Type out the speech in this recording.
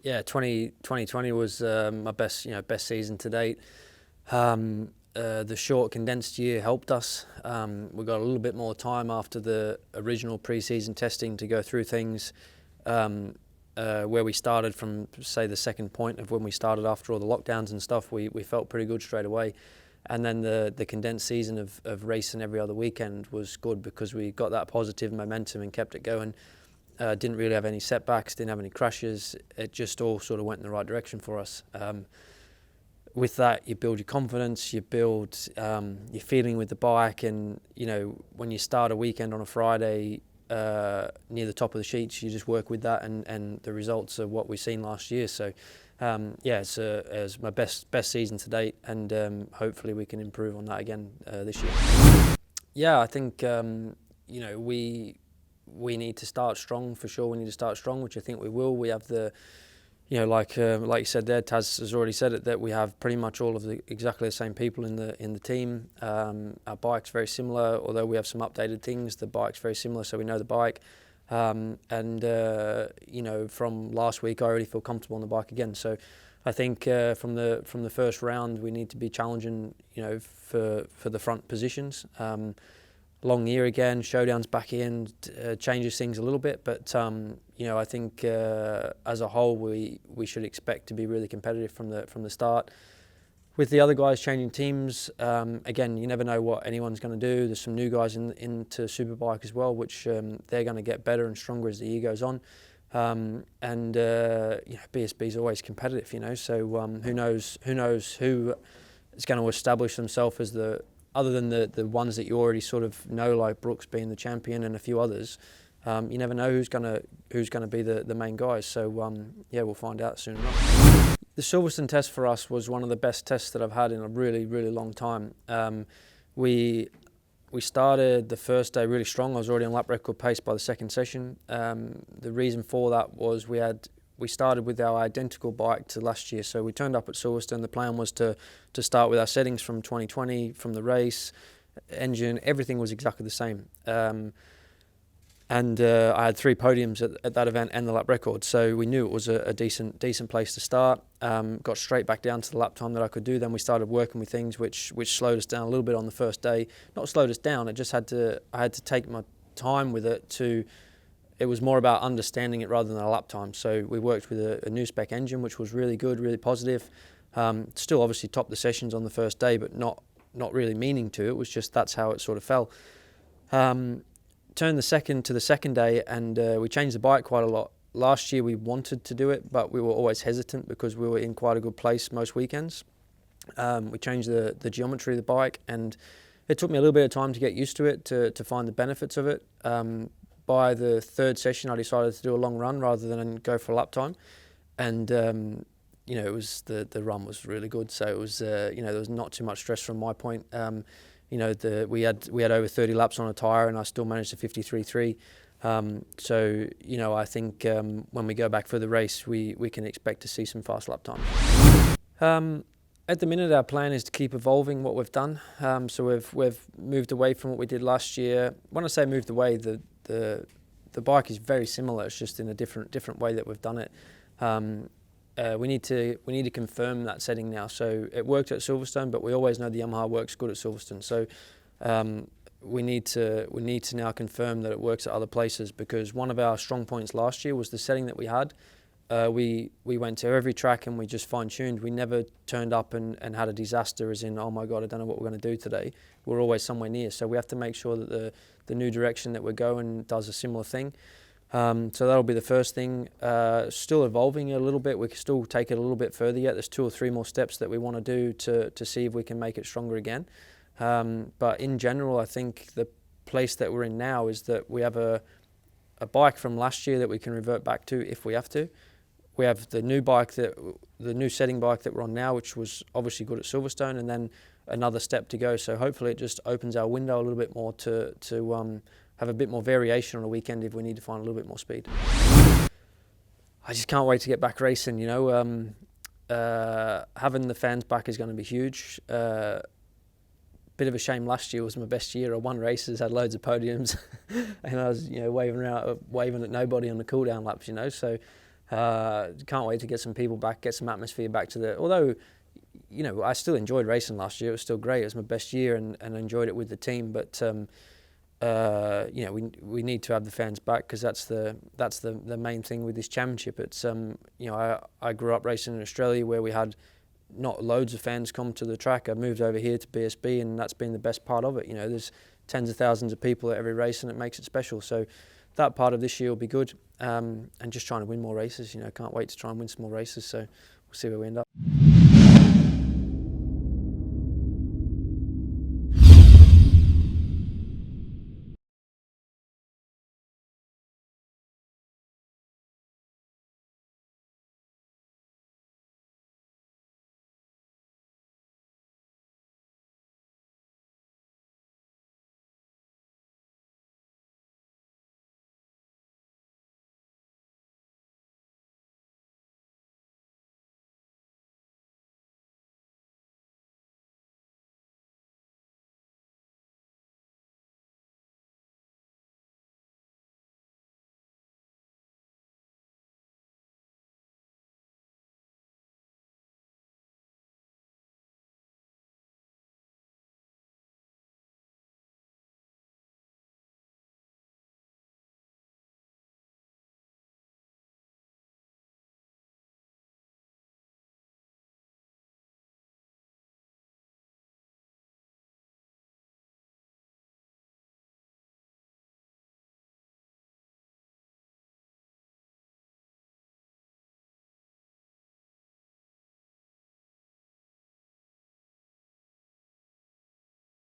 Yeah, 2020 was my best season to date. The short condensed year helped us. We got a little bit more time after the original pre-season testing to go through things. Where we started from, say, the second point of when we started after all the lockdowns and stuff, we felt pretty good straight away. And then the condensed season of racing every other weekend was good because we got that positive momentum and kept it going. Didn't really have any setbacks, didn't have any crashes. It just all sort of went in the right direction for us. With that, you build your confidence, you build your feeling with the bike, and when you start a weekend on a Friday near the top of the sheets, you just work with that, and the results are what we've seen last year. So it's my best season to date, and hopefully we can improve on that again this year. Yeah, I think we need to start strong for sure. We need to start strong, which I think we will. We have like you said there, Taz has already said it, that we have pretty much all of exactly the same people in the team. Our bike's very similar, although we have some updated things. The bike's very similar, so we know the bike. From last week, I already feel comfortable on the bike again. So I think from the first round, we need to be challenging, for the front positions. Long year again, Showdown's back in, changes things a little bit, but I think as a whole we should expect to be really competitive from the start. With the other guys changing teams, again, you never know what anyone's going to do. There's some new guys into Superbike as well, which they're going to get better and stronger as the year goes on. BSB is always competitive, so who knows who is going to establish themselves as other than the ones that you already sort of know, like Brooks being the champion and a few others. You never know who's gonna be the main guys. So we'll find out soon enough. The Silverstone test for us was one of the best tests that I've had in a really, really long time. We started the first day really strong. I was already on lap record pace by the second session. The reason for that was we started with our identical bike to last year. So we turned up at Silverstone. The plan was to start with our settings from 2020, from the race, engine, everything was exactly the same. I had 3 podiums at that event and the lap record. So we knew it was a decent place to start. Got straight back down to the lap time that I could do. Then we started working with things which slowed us down a little bit on the first day. Not slowed us down, I had to take my time with it It was more about understanding it rather than a lap time. So we worked with a new spec engine, which was really good, really positive. Still obviously topped the sessions on the first day, but not really meaning to. It was just that's how it sort of fell. Turned the second day, and we changed the bike quite a lot. Last year we wanted to do it, but we were always hesitant because we were in quite a good place most weekends. We changed the geometry of the bike, and it took me a little bit of time to get used to it, to find the benefits of it. By the third session, I decided to do a long run rather than go for a lap time, and it was the run was really good. So it was there was not too much stress from my point. We had over 30 laps on a tyre, and I still managed to 53.3. I think when we go back for the race, we can expect to see some fast lap times. At the minute, our plan is to keep evolving what we've done. So we've moved away from what we did last year. When I say moved away, the bike is very similar. It's just in a different way that we've done it. We need to confirm that setting now. So it worked at Silverstone, but we always know the Yamaha works good at Silverstone. So we need to now confirm that it works at other places, because one of our strong points last year was the setting that we had. We went to every track and we just fine-tuned. We never turned up and had a disaster, as in, oh my God, I don't know what we're going to do today. We're always somewhere near. So we have to make sure that the new direction that we're going does a similar thing. So that'll be the first thing. Still evolving a little bit. We can still take it a little bit further yet. There's 2 or 3 more steps that we want to do to see if we can make it stronger again. But in general, I think the place that we're in now is that we have a bike from last year that we can revert back to if we have to. We have the new setting bike that we're on now, which was obviously good at Silverstone, and then another step to go. So hopefully it just opens our window a little bit more to have a bit more variation on a weekend if we need to find a little bit more speed. I just can't wait to get back racing. Having the fans back is going to be huge. Bit of a shame last year was my best year. I won races, had loads of podiums, and I was waving at nobody on the cool down laps. So Can't wait to get some people back, get some atmosphere back to the. Although, you know, I still enjoyed racing last year. It was still great. It was my best year, and I enjoyed it with the team. But you know, we need to have the fans back, because that's the main thing with this championship. It's you know, I grew up racing in Australia, where we had not loads of fans come to the track. I moved over here to BSB, and that's been the best part of it. You know, there's tens of thousands of people at every race, and it makes it special. So that part of this year will be good, and just trying to win more races. You know, can't wait to try and win some more races. So we'll see where we end up.